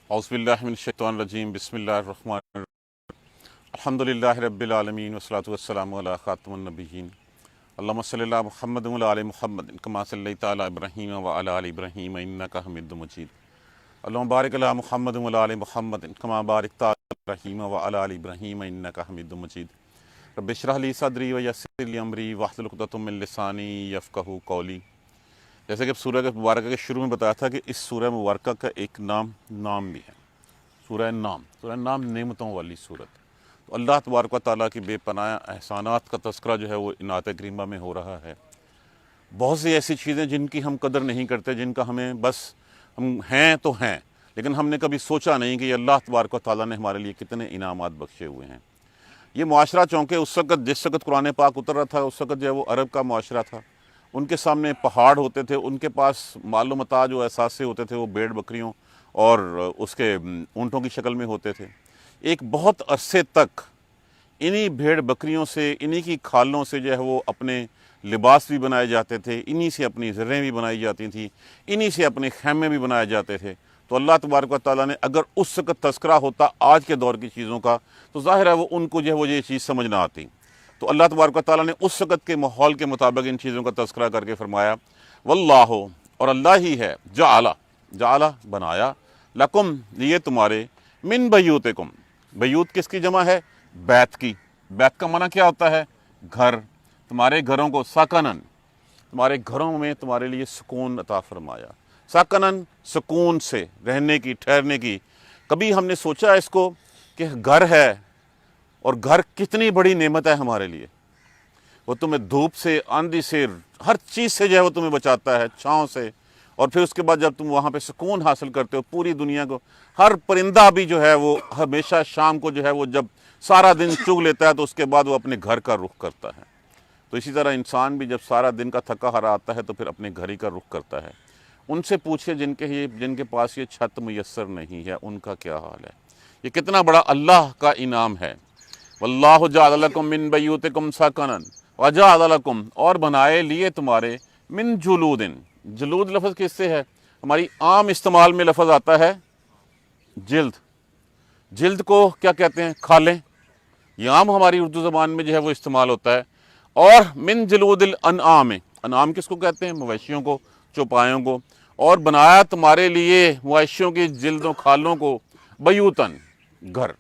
اعوذ باللہ من الشیطان الرجیم بسم اللہ الرحمن الرحیم الحمدللہ رب العالمین والصلاة والسلام علی خاتم النبیین اللہم صلی اللہ محمد وعلی محمد کما صلیت علی ابراہیم وعلی آل ابراہیم انک حمید مجید اللہم بارک علی محمد وعلی محمد کما بارکت علی ابراہیم وعلی آل ابراہیم انک حمید مجید رب اشرح لی صدری ویسر لی امری واحلل عقدۃ من لسانی یفقہوا قولی۔ جیسے کہ سورہ مبارکہ کے شروع میں بتایا تھا کہ اس سورہ مبارکہ کا ایک نام بھی ہے، سورہ نام نعمتوں والی سورت۔ تو اللہ تبارک و تعالیٰ کی بے پناہ احسانات کا تذکرہ جو ہے وہ ان آیت کریمہ میں ہو رہا ہے۔ بہت سی ایسی چیزیں جن کی ہم قدر نہیں کرتے، جن کا ہمیں بس ہم ہیں تو ہیں، لیکن ہم نے کبھی سوچا نہیں کہ اللہ تبارک و تعالیٰ نے ہمارے لیے کتنے انعامات بخشے ہوئے ہیں۔ یہ معاشرہ چونکہ جس وقت قرآن پاک اتر رہا تھا، اس وقت جو ہے وہ عرب کا معاشرہ تھا۔ ان کے سامنے پہاڑ ہوتے تھے، ان کے پاس مال و متاع جو اثاثے ہوتے تھے وہ بھیڑ بکریوں اور اس کے اونٹوں کی شکل میں ہوتے تھے۔ ایک بہت عرصے تک انہی بھیڑ بکریوں سے، انہی کی کھالوں سے جو ہے وہ اپنے لباس بھی بنائے جاتے تھے، انہی سے اپنی زرعیں بھی بنائی جاتی تھیں، انہی سے اپنے خیمے بھی بنائے جاتے تھے۔ تو اللہ تبارک و تعالیٰ نے اگر اس وقت تذکرہ ہوتا آج کے دور کی چیزوں کا تو ظاہر ہے وہ ان کو جو ہے وہ یہ چیز سمجھ نہ آتی۔ تو اللہ تبارک و تعالیٰ نے اس وقت کے ماحول کے مطابق ان چیزوں کا تذکرہ کر کے فرمایا واللہ، اور اللہ ہی ہے جعل بنایا لکم لیے تمہارے من بیوتکم، بیوت کس کی جمع ہے؟ بیت کی۔ بیت کا معنی کیا ہوتا ہے؟ گھر۔ تمہارے گھروں کو سکنن، تمہارے گھروں میں تمہارے لیے سکون عطا فرمایا۔ سکنن سکون سے رہنے کی، ٹھہرنے کی۔ کبھی ہم نے سوچا اس کو کہ گھر ہے، اور گھر کتنی بڑی نعمت ہے ہمارے لیے۔ وہ تمہیں دھوپ سے، آندھی سے، ہر چیز سے جو ہے وہ تمہیں بچاتا ہے، چھاؤں سے، اور پھر اس کے بعد جب تم وہاں پہ سکون حاصل کرتے ہو پوری دنیا کو، ہر پرندہ بھی جو ہے وہ ہمیشہ شام کو جو ہے وہ جب سارا دن چگ لیتا ہے تو اس کے بعد وہ اپنے گھر کا رخ کرتا ہے۔ تو اسی طرح انسان بھی جب سارا دن کا تھکا ہارا آتا ہے تو پھر اپنے گھر ہی کا رخ کرتا ہے۔ ان سے پوچھے جن کے پاس یہ چھت میسر نہیں ہے، ان کا کیا حال ہے۔ یہ کتنا بڑا اللہ کا انعام ہے۔ واللہ جعل لکم من بیوتکم سکنن وجعل لکم، اور بنائے لیے تمہارے من جلود۔ جلود لفظ کس سے ہے؟ ہماری عام استعمال میں لفظ آتا ہے جلد۔ جلد کو کیا کہتے ہیں؟ کھالیں۔ یہ عام ہماری اردو زبان میں جو ہے وہ استعمال ہوتا ہے۔ اور من جلود الانعام، انعام کس کو کہتے ہیں؟ مویشیوں کو، چوپایوں کو۔ اور بنایا تمہارے لیے مویشیوں کی جلدوں کھالوں کو بیوتن، گھر۔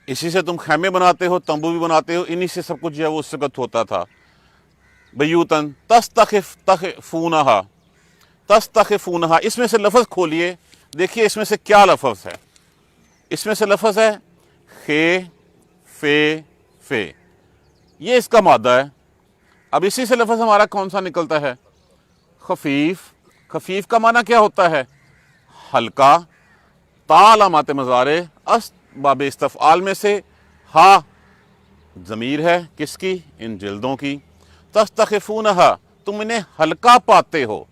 اسی سے تم خیمے بناتے ہو، تمبو بھی بناتے ہو، انہی سے سب کچھ جو ہے وہ اس وقت ہوتا تھا۔ بیوتن تستخفونہا، تستخفونہا، اس میں سے لفظ کھولیے، دیکھیے اس میں سے کیا لفظ ہے۔ اس میں سے لفظ ہے خے، فے، یہ اس کا مادہ ہے۔ اب اسی سے لفظ ہمارا کون سا نکلتا ہے؟ خفیف۔ خفیف کا معنی کیا ہوتا ہے؟ ہلکا۔ تا علامات مضارع، باب استفعال میں سے ہا ضمیر ہے، کس کی؟ ان جلدوں کی۔ تستخفونہا، تم انہیں ہلکا پاتے ہو۔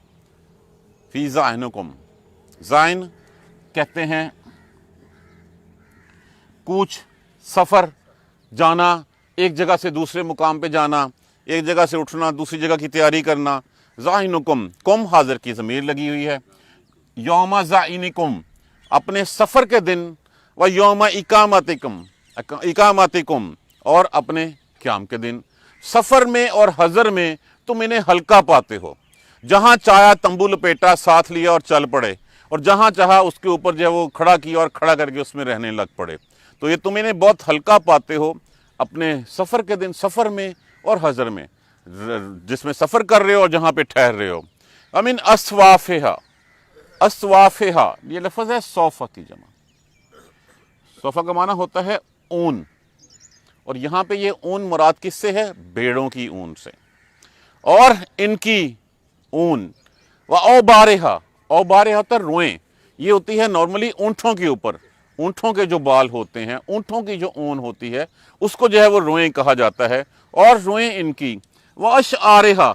فی ذہنکم، ذہن کہتے ہیں کوچ، سفر، جانا، ایک جگہ سے دوسرے مقام پہ جانا، ایک جگہ سے اٹھنا، دوسری جگہ کی تیاری کرنا۔ ذہنکم، کم حاضر کی ضمیر لگی ہوئی ہے۔ یوم ذہنکم، اپنے سفر کے دن، و یوم اقامتکم، اور اپنے قیام کے دن۔ سفر میں اور حضر میں تم انہیں ہلکا پاتے ہو۔ جہاں چاہا تمبو لپیٹا، ساتھ لیا اور چل پڑے، اور جہاں چاہا اس کے اوپر جو ہے وہ کھڑا کیا اور کھڑا کر کے اس میں رہنے لگ پڑے۔ تو یہ تم انہیں بہت ہلکا پاتے ہو اپنے سفر کے دن، سفر میں اور حضر میں، جس میں سفر کر رہے ہو اور جہاں پہ ٹھہر رہے ہو۔ امن اسوافہا، اسوافہا یہ لفظ ہے صوفہ کی جمع۔ صوفہ کا معنی ہوتا ہے اون، اور یہاں پہ یہ اون مراد کس سے ہے؟ بھیڑوں کی اون سے، اور ان کی اون۔ اوبارہا، اوبارہا ہوتا ہے روئیں، یہ ہوتی ہے نارملی اونٹوں کے اوپر، اونٹوں کے جو بال ہوتے ہیں، اونٹوں کی جو اون ہوتی ہے اس کو جو ہے وہ روئیں کہا جاتا ہے، اور روئیں ان کی۔ واشعارہا،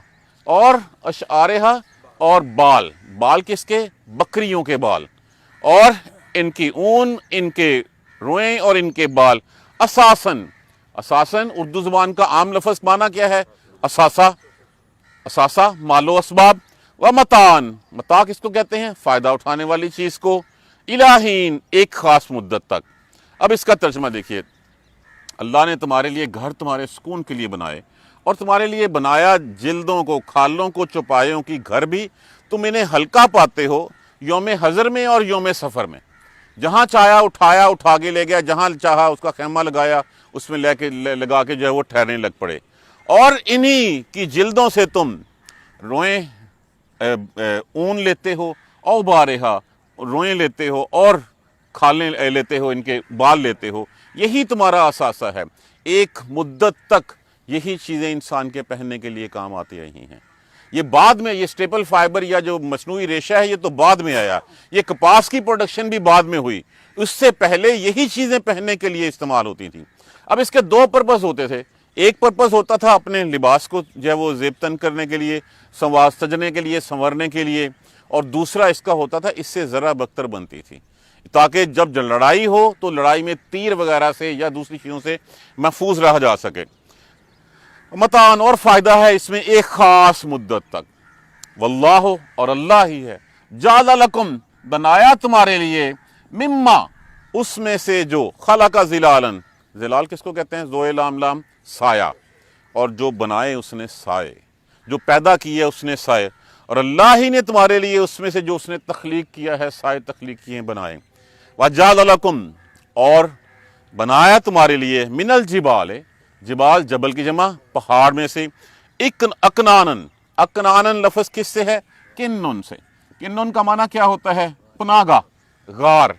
اور اشعارہا، اور بال، بال کس کے؟ بکریوں کے بال، اور ان کی اون، ان کے روئیں اور ان کے بال۔ اساسن، اساسن اردو زبان کا عام لفظ معنی کیا ہے؟ اثاثہ، مال و اسباب۔ و متان، متاع کس کو کہتے ہیں؟ فائدہ اٹھانے والی چیز کو۔ الہین ایک خاص مدت تک۔ اب اس کا ترجمہ دیکھیے، اللہ نے تمہارے لیے گھر تمہارے سکون کے لیے بنائے اور تمہارے لیے بنایا جلدوں کو، کھالوں کو، چوپایوں کی گھر بھی، تم انہیں ہلکا پاتے ہو یوم حضر میں اور یوم سفر میں۔ جہاں چاہا اٹھایا، اٹھا کے لے گیا، جہاں چاہا اس کا خیمہ لگایا، اس میں لگا کے جو ہے وہ ٹھہرنے لگ پڑے۔ اور انہی کی جلدوں سے تم روئیں اون لیتے ہو، او بارہا روئیں لیتے ہو، اور کھالیں لیتے ہو، ان کے بال لیتے ہو۔ یہی تمہارا اثاثہ ہے۔ ایک مدت تک یہی چیزیں انسان کے پہننے کے لیے کام آتی رہی ہیں۔ یہ بعد میں، یہ سٹیپل فائبر یا جو مصنوعی ریشہ ہے، یہ تو بعد میں آیا۔ یہ کپاس کی پروڈکشن بھی بعد میں ہوئی، اس سے پہلے یہی چیزیں پہننے کے لیے استعمال ہوتی تھیں۔ اب اس کے دو پرپس ہوتے تھے۔ ایک پرپس ہوتا تھا اپنے لباس کو جو ہے وہ زیب تن کرنے کے لیے، سجنے کے لیے، سنورنے کے لیے، اور دوسرا اس کا ہوتا تھا اس سے ذرا بختر بنتی تھی تاکہ جب لڑائی ہو تو لڑائی میں تیر وغیرہ سے یا دوسری چیزوں سے محفوظ رہا جا سکے۔ متان اور فائدہ ہے اس میں ایک خاص مدت تک۔ واللہ اور اللہ ہی ہے، جعل لکم بنایا تمہارے لیے، مما اس میں سے جو، خلق ظلالا، ظلال کس کو کہتے ہیں؟ زوئے لام لام سایہ، اور جو بنائے اس نے سائے، جو پیدا کیے اس نے سائے، اور اللہ ہی نے تمہارے لیے اس میں سے جو اس نے تخلیق کیا ہے سائے تخلیق کیے بنائے۔ وَجَعَلَ لَكُمْ اور بنایا تمہارے لیے، من الجبال، جبال جبل کی جمع پہاڑ میں سے، اکنانن، اکنانن لفظ کس سے ہے؟ کنن سے۔ کنن کا معنی کیا ہوتا ہے؟ پناہ گاہ، غار،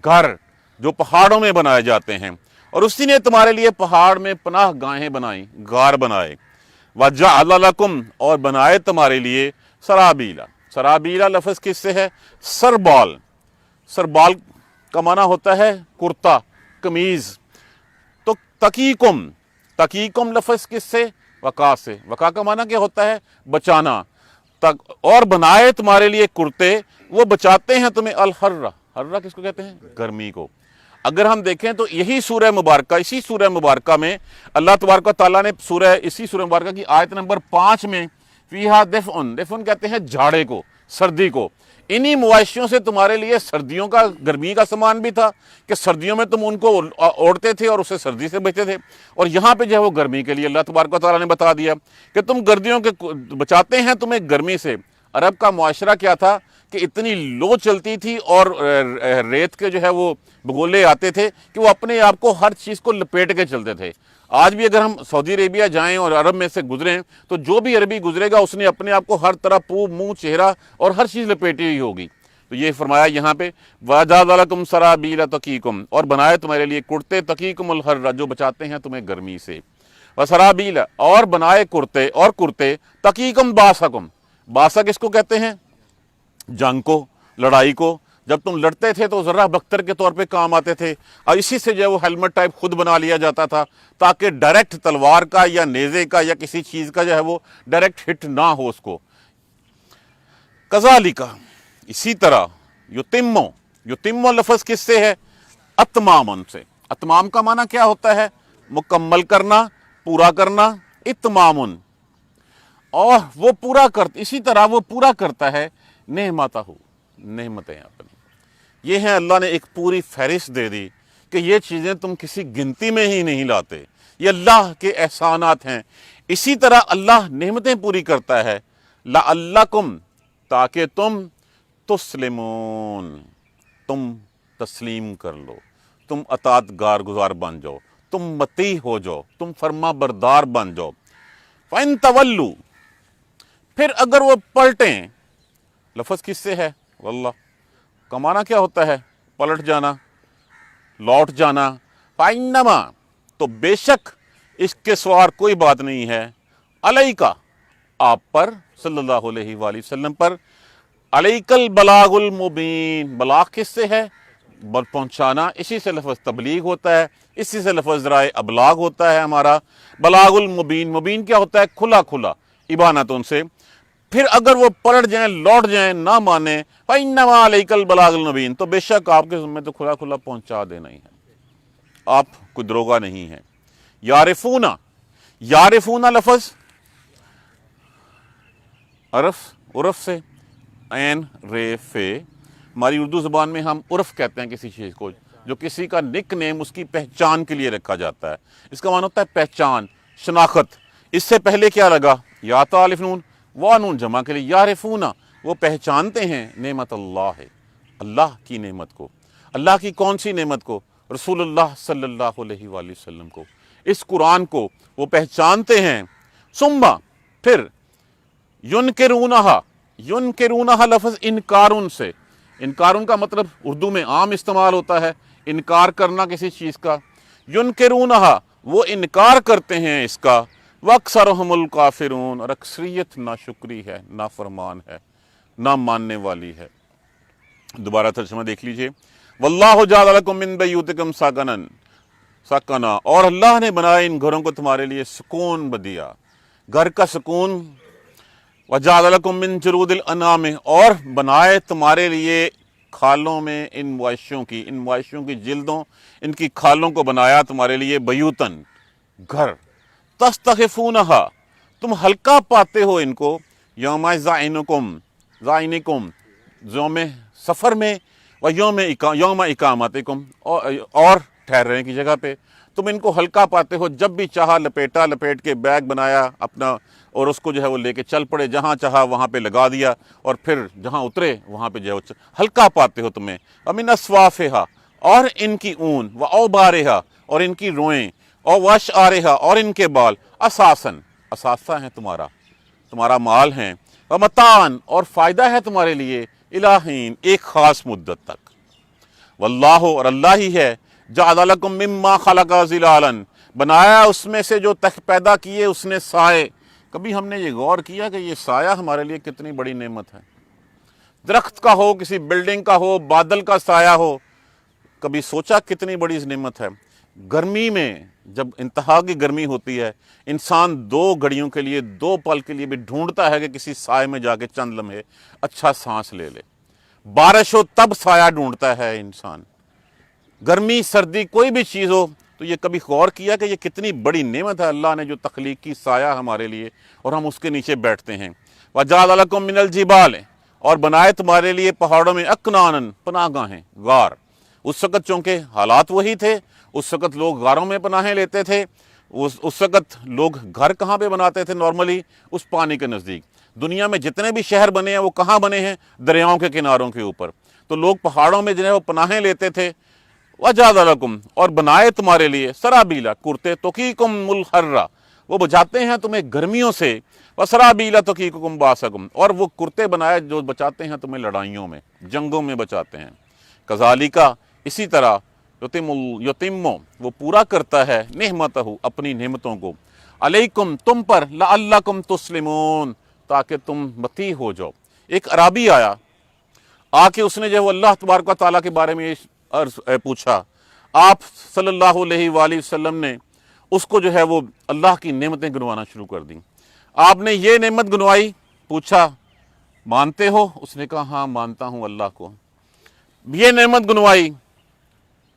گھر جو پہاڑوں میں بنائے جاتے ہیں، اور اسی نے تمہارے لیے پہاڑ میں پناہ گاہیں بنائیں، غار بنائے۔ وَجَعَلَ لَكُمْ اور بنائے تمہارے لیے، سرابیلا، سرابیلا لفظ کس سے ہے؟ سربال، سربال کا معنی ہوتا ہے کرتا، قمیض۔ تو تقیکم، تقیکم لفظ کس سے؟ وقا سے۔ وقا کا معنی کیا ہوتا ہے؟ بچانا۔ اور بنائے تمہارے لیے کرتے، وہ بچاتے ہیں تمہیں الحرہ، حرہ کس کو کہتے ہیں؟ گرمی کو۔ اگر ہم دیکھیں تو یہی سورہ مبارکہ، اسی سورہ مبارکہ میں اللہ تبارک و تعالیٰ نے اسی سورہ مبارکہ کی آیت نمبر 5 میں فیہا دفعن، دفعن کہتے ہیں جھاڑے کو، سردی کو، انہی مویشیوں سے تمہارے لیے سردیوں کا، گرمی کا سامان بھی تھا کہ سردیوں میں تم ان کو اوڑھتے تھے اور اسے سردی سے بچتے تھے، اور یہاں پہ جو ہے وہ گرمی کے لیے اللہ تبارک و تعالیٰ نے بتا دیا کہ تم گردیوں کے بچاتے ہیں تمہیں گرمی سے۔ عرب کا معاشرہ کیا تھا کہ اتنی لو چلتی تھی اور ریت کے جو ہے وہ بگولے آتے تھے کہ وہ اپنے آپ کو ہر چیز کو لپیٹ کے چلتے تھے۔ آج بھی اگر ہم سعودی عربیہ جائیں اور عرب میں سے گزریں تو جو بھی عربی گزرے گا اس نے اپنے آپ کو ہر طرح منہ، چہرہ اور ہر چیز لپیٹی ہوئی ہوگی۔ تو یہ فرمایا یہاں پہ وَجَعَلَ لَكُمْ سَرَابِيلَ تَقِيكُمْ اور بنائے تمہارے لیے کرتے، تَقِيكُمُ الْحَرَّ جو بچاتے ہیں تمہیں گرمی سے، وَسَرَابِيلَ اور بنائے کرتے، اور کرتے تَقِيكُمْ بَاسَكُمْ، باسا کس کو کہتے ہیں؟ جنگ کو، لڑائی کو۔ جب تم لڑتے تھے تو ذرہ بختر کے طور پہ کام آتے تھے، اور اسی سے جو ہے وہ ہیلمٹ ٹائپ خود بنا لیا جاتا تھا تاکہ ڈائریکٹ تلوار کا یا نیزے کا یا کسی چیز کا جو ہے وہ ڈائریکٹ ہٹ نہ ہو اس کو۔ کذالک اسی طرح، یتمو، یتمو لفظ کس سے ہے؟ اتمامن سے۔ اتمام کا معنی کیا ہوتا ہے؟ مکمل کرنا، پورا کرنا، اتمامن، اور وہ پورا کرتا، اسی طرح وہ پورا کرتا ہے نعمتہ، نعمتیں اپنی۔ یہ ہیں اللہ نے ایک پوری فہرست دے دی کہ یہ چیزیں تم کسی گنتی میں ہی نہیں لاتے، یہ اللہ کے احسانات ہیں۔ اسی طرح اللہ نعمتیں پوری کرتا ہے، لعلکم تاکہ تم تسلمون، تم تسلیم کر لو، تم اطاعت گار بن جاؤ، تم مطیع ہو جاؤ، تم فرما بردار بن جاؤ۔ فَإِن تَوَلُّوا پھر اگر وہ پلٹیں، لفظ کس سے ہے؟ واللہ کا معنی کیا ہوتا ہے؟ پلٹ جانا، لوٹ جانا۔ فَإِنَّمَا تو بے شک اس کے سوار کوئی بات نہیں ہے، علیکا آپ پر، صلی اللہ علیہ وآلہ وسلم پر، علیک البلاغ المبین، بلاغ کس سے ہے؟ پہنچانا، اسی سے لفظ تبلیغ ہوتا ہے، اسی سے لفظ ذرائع ابلاغ ہوتا ہے ہمارا۔ بلاغ المبین، مبین کیا ہوتا ہے؟ کھلا کھلا، ابانت ان سے۔ پھر اگر وہ پلٹ جائیں، لوٹ جائیں، نہ مانیں، فَإِنَّمَا عَلَيْكَ الْبَلَاغُ الْمُبِينُ تو بے شک آپ کے ذمہ تو کھلا کھلا پہنچا دینا ہی ہے، آپ کوئی دروغہ نہیں ہیں۔ یعرفون، یعرفون لفظ عرف سے، عین رے فے، ہماری اردو زبان میں ہم عرف کہتے ہیں کسی چیز کو، جو کسی کا نک نیم اس کی پہچان کے لیے رکھا جاتا ہے، اس کا معنی ہوتا ہے پہچان، شناخت۔ اس سے پہلے کیا لگا؟ یا تا الف نون، وا نون جمع کے لیے، یعرفونا، وہ پہچانتے ہیں نعمت اللہ ہے، اللہ کی نعمت کو۔ اللہ کی کون سی نعمت کو؟ رسول اللہ صلی اللہ علیہ وآلہ وسلم کو، اس قرآن کو وہ پہچانتے ہیں۔ ثم، پھر ینکرونہا، ینکرونہا لفظ انکارن سے، انکارن کا مطلب اردو میں عام استعمال ہوتا ہے انکار کرنا کسی چیز کا۔ ینکرونہا، وہ انکار کرتے ہیں اس کا۔ وَأَكْثَرُهُمُ الْكَافِرُونَ، اور اکثریت ناشکری ہے، نافرمان ہے، نہ ماننے والی ہے۔ دوبارہ ترجمہ دیکھ لیجئے۔ وَاللَّهُ جَعَلَ لَكُم مِّن بَيُوتِكُمْ سَكَنًا، اور اللہ نے بنائے ان گھروں کو تمہارے لیے سکون بدیا، گھر کا سکون۔ وَجَعَلَ لَكُم مِّن جُلُودِ الْأَنْعَامِ، اور بنائے تمہارے لیے کھالوں میں ان مواشیوں کی جلدوں، ان کی کھالوں کو بنایا تمہارے لیے بیوتن، گھر۔ تستخفونہا، تم ہلکا پاتے ہو ان کو، یوم ظعنکم، یوم سفر میں، و یوم اقامتکم، اور ٹھہرنے کی جگہ پہ تم ان کو ہلکا پاتے ہو۔ جب بھی چاہا لپیٹ کے بیگ بنایا اپنا، اور اس کو جو ہے وہ لے کے چل پڑے، جہاں چاہا وہاں پہ لگا دیا، اور پھر جہاں اترے وہاں پہ جو ہے ہلکا پاتے ہو تمہیں۔ ومن اصوافہا، اور ان کی اون، و اوبارہا، اور ان کی روئیں، اور واشعارہا، اور ان کے بال، اساساً، اثاثہ ہیں تمہارا مال ہیں، ومتاعاً، اور فائدہ ہے تمہارے لیے، الہین، ایک خاص مدت تک۔ واللہ، اور اللہ ہی ہے، جعل لکم مما خلق ظلالا، بنایا اس میں سے جو تک پیدا کیے اس نے سائے۔ کبھی ہم نے یہ غور کیا کہ یہ سایہ ہمارے لیے کتنی بڑی نعمت ہے؟ درخت کا ہو، کسی بلڈنگ کا ہو، بادل کا سایہ ہو، کبھی سوچا کتنی بڑی نعمت ہے؟ گرمی میں جب انتہا کی گرمی ہوتی ہے، انسان 2 گھڑیوں کے لیے، 2 پل کے لیے بھی ڈھونڈتا ہے کہ کسی سائے میں جا کے چند لمحے اچھا سانس لے لے۔ بارش ہو تب سایہ ڈھونڈتا ہے انسان، گرمی سردی کوئی بھی چیز ہو۔ تو یہ کبھی غور کیا کہ یہ کتنی بڑی نعمت ہے اللہ نے جو تخلیق کی سایہ ہمارے لیے، اور ہم اس کے نیچے بیٹھتے ہیں۔ وَجَعَلَ لَكُم مِّنَ الْجِبَالِ، اور بنائے تمہارے لیے پہاڑوں میں اکنانن، پناہ گاہیں، غار۔ اس وقت چونکہ حالات وہی تھے، اس وقت لوگ غاروں میں پناہیں لیتے تھے۔ اس وقت لوگ گھر کہاں پہ بناتے تھے نارملی؟ اس پانی کے نزدیک۔ دنیا میں جتنے بھی شہر بنے ہیں وہ کہاں بنے ہیں؟ دریاؤں کے کناروں کے اوپر۔ تو لوگ پہاڑوں میں جو ہے وہ پناہیں لیتے تھے۔ وَجَعَلَ لَكُمْ، اور بنائے تمہارے لیے، سرابیلا، کرتے، تقیکم الحر، وہ بچاتے ہیں تمہیں گرمیوں سے، وسرابیلا تقیکم باسکم، اور وہ کرتے بنائے جو بچاتے ہیں تمہیں لڑائیوں میں، جنگوں میں بچاتے ہیں۔ کذالکا، اسی طرح، یتم، وہ پورا کرتا ہے، نعمتہ، اپنی نعمتوں کو، علیکم، تم پر، لعلکم تسلمون، تاکہ تم مطیع ہو جاؤ۔ ایک عرابی آیا، آ کے اس نے جو اللہ تبارک و تعالیٰ کے بارے میں پوچھا۔ آپ صلی اللہ علیہ وآلہ وسلم نے اس کو جو ہے وہ اللہ کی نعمتیں گنوانا شروع کر دیں۔ آپ نے یہ نعمت گنوائی، پوچھا مانتے ہو؟ اس نے کہا ہاں مانتا ہوں اللہ کو۔ یہ نعمت گنوائی،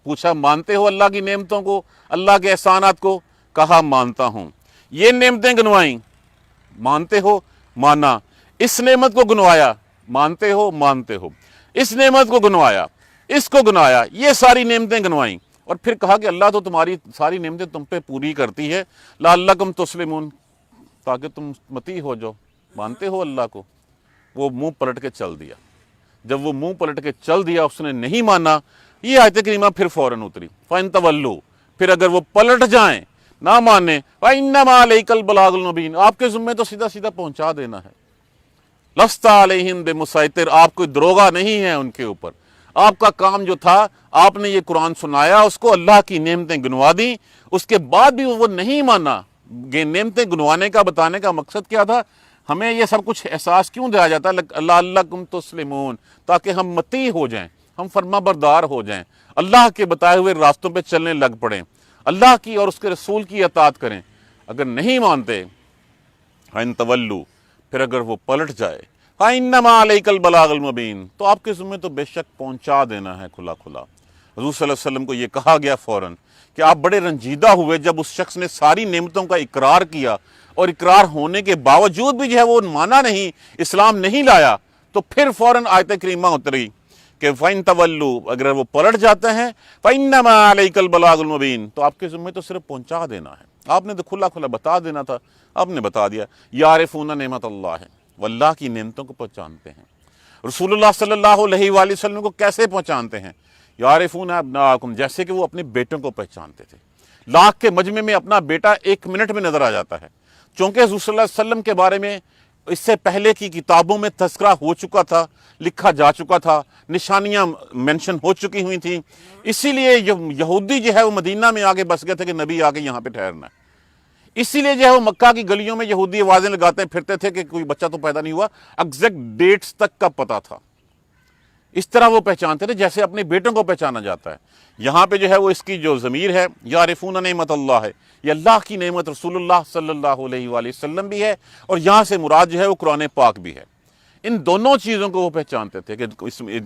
پوچھا مانتے ہو اللہ کی نعمتوں کو، اللہ کے احسانات کو؟ کہا مانتا ہوں۔ یہ نعمتیں گنوائیں، مانتے ہو؟ مانا۔ اس نعمت کو گنوایا، مانتے ہو؟ مانتے ہو۔ اس نعمت کو گنوایا، اس کو گنوایا، یہ ساری نعمتیں گنوائیں، اور پھر کہا کہ اللہ تو تمہاری ساری نعمتیں تم پہ پوری کرتی ہے، لعلکم تسلمون، تاکہ تم مطیع ہو جاؤ، مانتے ہو اللہ کو۔ وہ منہ پلٹ کے چل دیا۔ جب وہ منہ پلٹ کے چل دیا، اس نے نہیں مانا، یہ آیت کریمہ پھر فوراً اتری، فَإِن تَوَلُّوا، پھر اگر وہ پلٹ جائیں، نہ مانے، فَإِنَّمَا عَلَيْكَ الْبَلَاغُ الْمُبِينُ، آپ کے ذمہ تو سیدھا سیدھا پہنچا دینا ہے۔ لَسْتَ عَلَيْهِمْ بِمُسَيْطِرٍ، آپ کوئی دروغہ نہیں ہے ان کے اوپر۔ آپ کا کام جو تھا، آپ نے یہ قرآن سنایا، اس کو اللہ کی نعمتیں گنوا دیں، اس کے بعد بھی وہ نہیں مانا۔ نعمتیں گنوانے کا، بتانے کا مقصد کیا تھا؟ ہمیں یہ سب کچھ احساس کیوں دیا جاتا ہے؟ لعلکم تسلمون، تاکہ ہم مطیع ہو جائیں، ہم فرما بردار ہو جائیں، اللہ کے بتائے ہوئے راستوں پہ چلنے لگ پڑیں، اللہ کی اور اس کے رسول کی اطاعت کریں۔ اگر نہیں مانتے، ان تولوا، پھر اگر وہ پلٹ جائے، فَإِنَّمَا عَلَيْكَ الْبَلَاغُ الْمُبِينُ، تو آپ کے ذمہ تو بے شک پہنچا دینا ہے کھلا کھلا۔ حضور صلی اللہ علیہ وسلم کو یہ کہا گیا فوراً کہ آپ بڑے رنجیدہ ہوئے جب اس شخص نے ساری نعمتوں کا اقرار کیا، اور اقرار ہونے کے باوجود بھی جو ہے وہ مانا نہیں، اسلام نہیں لایا، تو پھر فوراً آیت کریمہ اتری کہ فَإِن تَوَلُّوا، اگر وہ پلٹ جاتے ہیں فَإِنَّمَا عَلَيْكَ الْبَلَاغُ الْمُبِينُ، تو آپ کے ذمہ تو صرف پہنچا دینا ہے، آپ نے تو کھلا کھلا بتا دینا تھا، آپ نے بتا دیا۔ یعرفون نعمت اللہ، وہ اللہ کی نعمتوں کو پہچانتے ہیں۔ رسول اللہ صلی اللہ علیہ وآلہ وسلم کو کیسے پہچانتے ہیں؟ یعرفون ابناءکم، جیسے کہ وہ اپنے بیٹوں کو پہچانتے تھے۔ لاکھ کے مجمع میں اپنا بیٹا 1 منٹ میں نظر آ جاتا ہے، چونکہ حضور صلی اللہ علیہ وسلم کے بارے میں اس سے پہلے کی کتابوں میں تذکرہ ہو چکا تھا، لکھا جا چکا تھا، نشانیاں مینشن ہو چکی ہوئی تھیں، اسی لیے یہودی جو ہے وہ مدینہ میں آگے بس گئے تھے کہ نبی آگے یہاں پہ ٹھہرنا ہے۔ اسی لیے جو ہے وہ مکہ کی گلیوں میں یہودی آوازیں لگاتے پھرتے تھے کہ کوئی بچہ تو پیدا نہیں ہوا، ایگزیکٹ ڈیٹس تک کا پتہ تھا۔ اس طرح وہ پہچانتے تھے جیسے اپنے بیٹوں کو پہچانا جاتا ہے۔ یہاں پہ جو ہے وہ اس کی جو ضمیر ہے یعرفون نعمت اللہ ہے، یہ اللہ کی نعمت رسول اللہ صلی اللہ علیہ وآلہ وسلم بھی ہے، اور یہاں سے مراد جو ہے وہ قرآن پاک بھی ہے۔ ان دونوں چیزوں کو وہ پہچانتے تھے کہ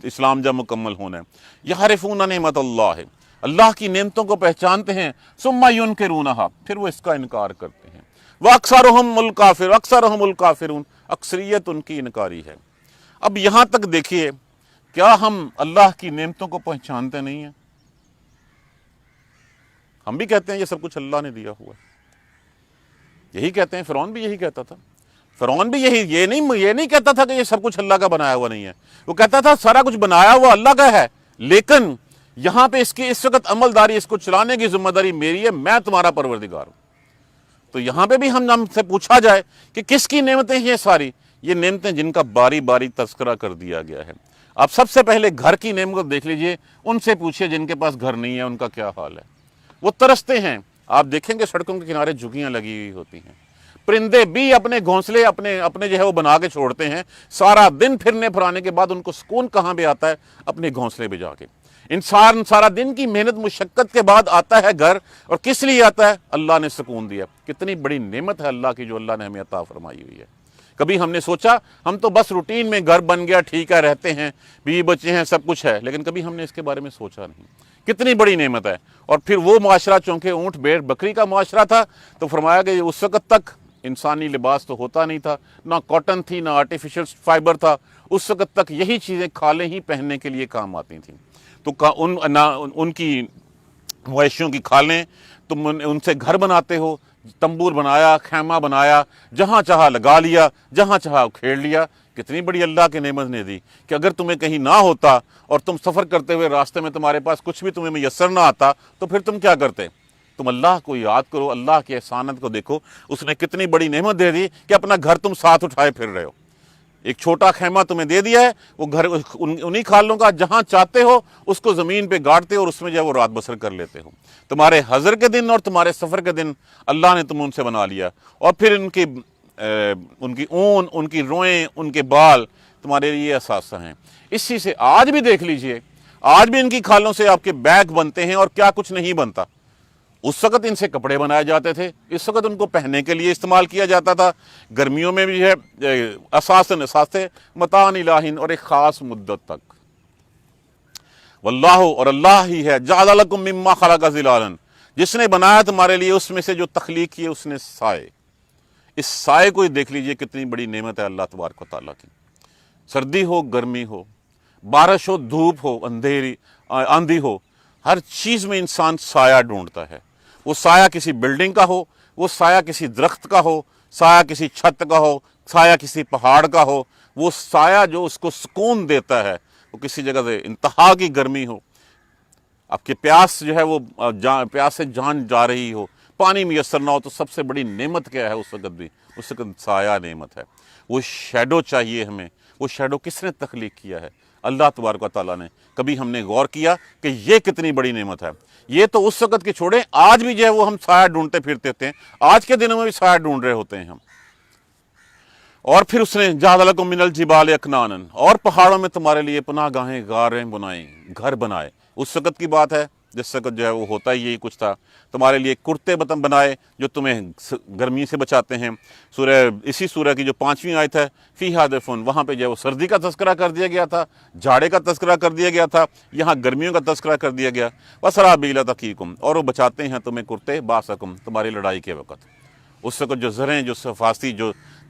اسلام جب مکمل ہونا ہے۔ یعرفون نعمت اللہ ہے، اللہ کی نعمتوں کو پہچانتے ہیں، ثم ینکرونہا، پھر وہ اس کا انکار کرتے ہیں۔ وَأَكْثَرُهُمُ الْكَافِرُونَ، أَكْثَرُهُمُ الْكَافِرُونَ، اکثریت ان کی انکاری ہے۔ اب یہاں تک دیکھیے، کیا ہم اللہ کی نعمتوں کو پہچانتے نہیں ہیں؟ ہم بھی کہتے ہیں یہ سب کچھ اللہ نے دیا ہوا ہے، یہی کہتے ہیں، فرعون بھی یہی کہتا تھا۔ فرعون بھی یہ نہیں کہتا تھا کہ یہ سب کچھ اللہ کا بنایا ہوا نہیں ہے، وہ کہتا تھا سارا کچھ بنایا ہوا اللہ کا ہے، لیکن یہاں پہ اس وقت عمل داری، اس کو چلانے کی ذمہ داری میری ہے، میں تمہارا پروردگار ہوں۔ تو یہاں پہ بھی ہم سے پوچھا جائے کہ کس کی نعمتیں ہیں یہ ساری؟ یہ نعمتیں جن کا باری باری تذکرہ کر دیا گیا ہے۔ آپ سب سے پہلے گھر کی نعمت دیکھ لیجئے، ان سے پوچھئے جن کے پاس گھر نہیں ہے ان کا کیا حال ہے۔ وہ ترستے ہیں، آپ دیکھیں گے سڑکوں کے کنارے جھگیاں لگی ہوئی ہوتی ہیں، پرندے بھی اپنے گھونسلے اپنے جو ہے وہ بنا کے چھوڑتے ہیں، سارا دن پھرنے پھرانے کے بعد ان کو سکون کہاں پہ آتا ہے؟ اپنے گھونسلے پہ جا کے۔ انسان سارا دن کی محنت مشقت کے بعد آتا ہے گھر، اور کس لیے آتا ہے؟ اللہ نے سکون دیا۔ کتنی بڑی نعمت ہے اللہ کی جو اللہ نے ہمیں عطا فرمائی ہوئی ہے۔ کبھی ہم نے سوچا؟ ہم تو بس روٹین میں گھر بن گیا ٹھیک ہے، رہتے ہیں، بیوی بچے ہیں، سب کچھ ہے، لیکن کبھی ہم نے اس کے بارے میں سوچا نہیں، کتنی بڑی نعمت ہے۔ اور پھر وہ معاشرہ، چونکہ اونٹ بھیڑ بکری کا معاشرہ تھا، تو فرمایا کہ اس وقت تک انسانی لباس تو ہوتا نہیں تھا، نہ کاٹن تھی، نہ آرٹیفیشل فائبر تھا، اس وقت تک یہی چیزیں کھالیں ہی پہننے کے لیے کام آتی تھیں۔ تو ان کی مویشیوں کی کھالیں، تم ان سے گھر بناتے ہو، تنبور بنایا، خیمہ بنایا، جہاں چاہا لگا لیا، جہاں چاہا کھیڑ لیا۔ کتنی بڑی اللہ کی نعمت نے دی کہ اگر تمہیں کہیں نہ ہوتا اور تم سفر کرتے ہوئے راستے میں تمہارے پاس کچھ بھی تمہیں میسر نہ آتا تو پھر تم کیا کرتے؟ تم اللہ کو یاد کرو، اللہ کی احسانت کو دیکھو، اس نے کتنی بڑی نعمت دے دی کہ اپنا گھر تم ساتھ اٹھائے پھر رہے ہو۔ ایک چھوٹا خیمہ تمہیں دے دیا ہے، وہ گھر انہی کھالوں کا، جہاں چاہتے ہو اس کو زمین پہ گاڑتے ہو اور اس میں جو ہے وہ رات بسر کر لیتے ہو۔ تمہارے حضر کے دن اور تمہارے سفر کے دن اللہ نے تم ان سے بنا لیا، اور پھر ان کی اون، ان کی روئیں، ان کے بال تمہارے لیے اثاثہ ہیں۔ اسی سے آج بھی دیکھ لیجئے، آج بھی ان کی کھالوں سے آپ کے بیگ بنتے ہیں، اور کیا کچھ نہیں بنتا۔ اس وقت ان سے کپڑے بنائے جاتے تھے، اس وقت ان کو پہننے کے لیے استعمال کیا جاتا تھا۔ گرمیوں میں بھی ہے اثاثے متاع الہ، اور ایک خاص مدت تک۔ واللہ، اور اللہ ہی ہے، جعل لکم مما خلق ظلالا، جس نے بنایا تمہارے لیے اس میں سے جو تخلیق کی ہے اس نے سائے۔ اس سائے کو ہی دیکھ لیجئے کتنی بڑی نعمت ہے اللہ تبارک و تعالیٰ کی۔ سردی ہو، گرمی ہو، بارش ہو، دھوپ ہو، آندھی ہو، ہر چیز میں انسان سایہ ڈھونڈتا ہے۔ وہ سایہ کسی بلڈنگ کا ہو، وہ سایہ کسی درخت کا ہو، سایہ کسی چھت کا ہو، سایہ کسی پہاڑ کا ہو، وہ سایہ جو اس کو سکون دیتا ہے، وہ کسی جگہ سے انتہا کی گرمی ہو، آپ کے پیاس جو ہے وہ پیاس سے جان جا رہی ہو، پانی میسر نہ ہو، تو سب سے بڑی نعمت کیا ہے اس وقت بھی؟ اس وقت سایہ نعمت ہے۔ وہ شیڈو چاہیے ہمیں، وہ شیڈو کس نے تخلیق کیا ہے؟ اللہ تبارک و تعالیٰ نے۔ کبھی ہم نے غور کیا کہ یہ کتنی بڑی نعمت ہے؟ یہ تو اس وقت کے چھوڑیں، آج بھی جو ہے وہ ہم سایہ ڈھونڈتے پھرتے ہوتے ہیں، آج کے دنوں میں بھی سایہ ڈھونڈ رہے ہوتے ہیں ہم۔ اور پھر اس نے جعل لکم من الجبال اکنانا، اور پہاڑوں میں تمہارے لیے پناہ گاہیں، غاریں بنائیں، گھر بنائے۔ اس وقت کی بات ہے جس وقت جو ہے وہ ہوتا ہی یہی کچھ تھا۔ تمہارے لیے کرتے بطن بنائے جو تمہیں گرمی سے بچاتے ہیں۔ اسی سورہ کی جو 5ویں آیت ہے، فیہا دفء، وہاں پہ جو ہے وہ سردی کا تذکرہ کر دیا گیا تھا، جھاڑے کا تذکرہ کر دیا گیا تھا، یہاں گرمیوں کا تذکرہ کر دیا گیا۔ وسرابیل تقیکم، اور وہ بچاتے ہیں تمہیں کرتے باسکم، تمہاری لڑائی کے وقت۔ اس وقت جو زریں، جو حفاظتی جو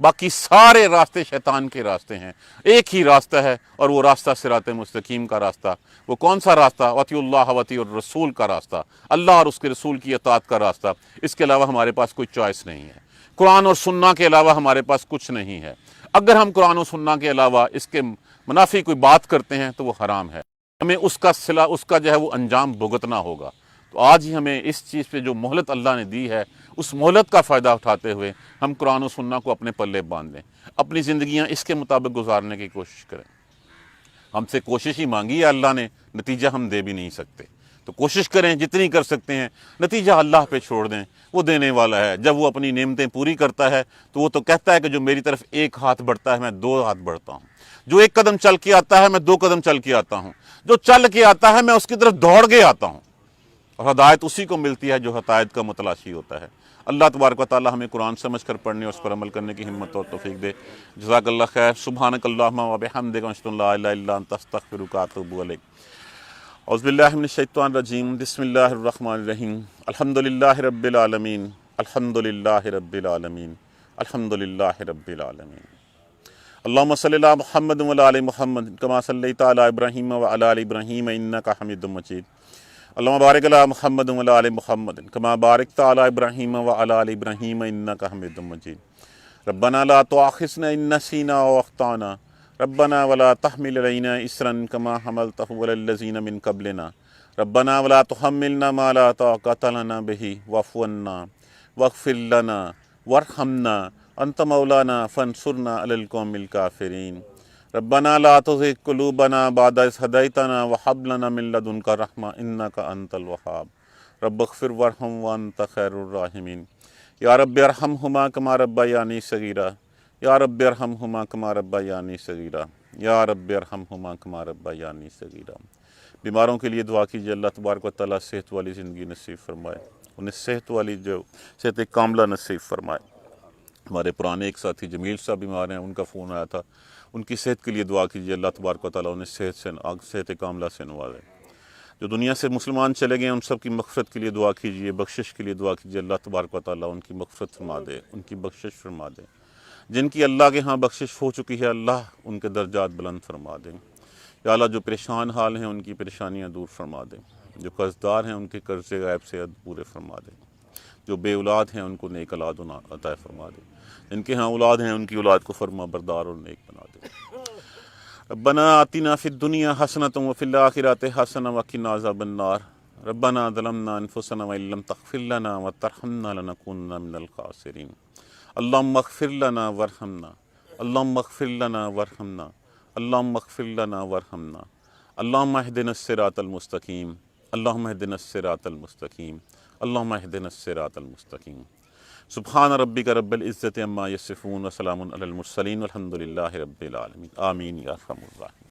باقی سارے راستے شیطان کے راستے ہیں، ایک ہی راستہ ہے اور وہ راستہ صراط مستقیم کا راستہ۔ وہ کون سا راستہ؟ وَأَطِیعُوا اللَّهَ وَأَطِیعُوا الرَّسُولَ کا راستہ، اللہ اور اس کے رسول کی اطاعت کا راستہ۔ اس کے علاوہ ہمارے پاس کوئی چوائس نہیں ہے، قرآن اور سنہ کے علاوہ ہمارے پاس کچھ نہیں ہے۔ اگر ہم قرآن و سنہ کے علاوہ اس کے منافی کوئی بات کرتے ہیں تو وہ حرام ہے، ہمیں اس کا صلہ، اس کا جو ہے وہ انجام بھگتنا ہوگا۔ تو آج ہی ہمیں اس چیز پہ جو مہلت اللہ نے دی ہے، اس مہلت کا فائدہ اٹھاتے ہوئے ہم قرآن و سنہ کو اپنے پلے باندھ لیں، اپنی زندگیاں اس کے مطابق گزارنے کی کوشش کریں۔ ہم سے کوشش ہی مانگی ہے اللہ نے، نتیجہ ہم دے بھی نہیں سکتے، تو کوشش کریں جتنی کر سکتے ہیں، نتیجہ اللہ پہ چھوڑ دیں، وہ دینے والا ہے۔ جب وہ اپنی نعمتیں پوری کرتا ہے تو وہ تو کہتا ہے کہ جو میری طرف ایک ہاتھ بڑھتا ہے میں دو ہاتھ بڑھتا ہوں، جو ایک قدم چل کے آتا ہے میں دو قدم چل کے آتا ہوں، جو چل کے آتا ہے میں اس کی طرف دوڑ کے آتا ہوں، اور ہدایت اسی کو ملتی ہے جو ہدایت کا متلاشی ہوتا ہے۔ اللہ تبارک و تعالی ہمیں قرآن سمجھ کر پڑھنے اور اس پر عمل کرنے کی ہمت اور توفیق دے۔ جزاک اللہ خیر۔ سبحانک اللہم و بحمدک، اشہد ان لا الہ الا انت، استغفرک و اتوب الیک۔ اعوذ باللہ من الشیطان الرجیم، بسم اللہ الرحمن الرحیم۔ الحمدللہ رب العالمین، الحمدللہ رب العالمین، الحمدللہ رب العالمین۔ اللہم صلی علی محمد و علی محمد کما صلیت علی ابراہیم و علی آل ابراہیم انک حمید مجید۔ اللہم بارک علی محمد و علی محمد کما بارکت علی ابراہیم و علی آل ابراہیم انک حمید مجید۔ ربنا لا تؤاخذنا ان نسینا او اخطانا، ربنا ولا تحمل علینا اصرا کما حملتہ علی الذین من قبلنا، ربنا ولا تحملنا ما لا طاقۃ لنا به واعف عنا واغفر لنا وارحمنا انت مولانا فانصرنا علی القوم الکافرین۔ ربنا لا تزغ قلوبنا بعد إذ هديتنا وهب لنا من لدنك رحمة إنك أنت الوهاب، رب اغفر وارحم وأنت خير الراحمين۔ یا رب ارحمهما كما ربياني صغيرا، یا رب ارحمهما كما ربياني صغيرا، یا رب ارحمهما كما ربياني صغيرا۔ بیماروں کے لیے دعا کیجیے، اللہ تبارک و تعالیٰ صحت والی زندگی نصیب فرمائے، انہیں صحت والی جو صحت کاملہ نصیب فرمائے۔ ہمارے پرانے ایک ساتھی جمیل صاحب بیمار ہیں، ان کا فون آیا تھا، ان کی صحت کے لیے دعا کیجیے، اللہ تبارک و تعالیٰ انہیں صحت کاملہ سے نوازے۔ جو دنیا سے مسلمان چلے گئے ہیں ان سب کی مغفرت کے لیے دعا کیجیے، بخشش کے لیے دعا کیجیے، اللہ تبارک و تعالیٰ ان کی مغفرت فرما دے، ان کی بخشش فرما دے۔ جن کی اللہ کے ہاں بخشش ہو چکی ہے، اللہ ان کے درجات بلند فرما دیں۔ یا اللہ جو پریشان حال ہیں ان کی پریشانیاں دور فرما دیں، جو قرض دار ہیں ان کے قرض غائب سے پورے فرما دیں، جو بے اولاد ہیں ان کو نیک اولاد عطا فرما دیں، جن کے ہاں اولاد ہیں ان کی اولاد کو فرما بردار اور نیک بنا دے۔ ربنا آتنا فی الدنیا حسنۃ وفی الآخرۃ حسنۃ وقنا عذاب النار، ربنا ظلمنا انفسنا وان لم تغفر لنا وترحمنا لنکونن من الخاسرین۔ اللہم اغفر لنا وارحمنا، اللہم اغفر لنا وارحمنا، اللہم اغفر لنا وارحمنا، اللہم اہدنا الصراط المستقیم، اللہم اہدنا الصراط المستقیم، اللہم اہدنا الصراط المستقیم۔ سبحان ربک رب العزت عما یصفون وسلام علی المرسلین والحمد للہ رب العالمین۔ آمین یا ارحم الراحمین۔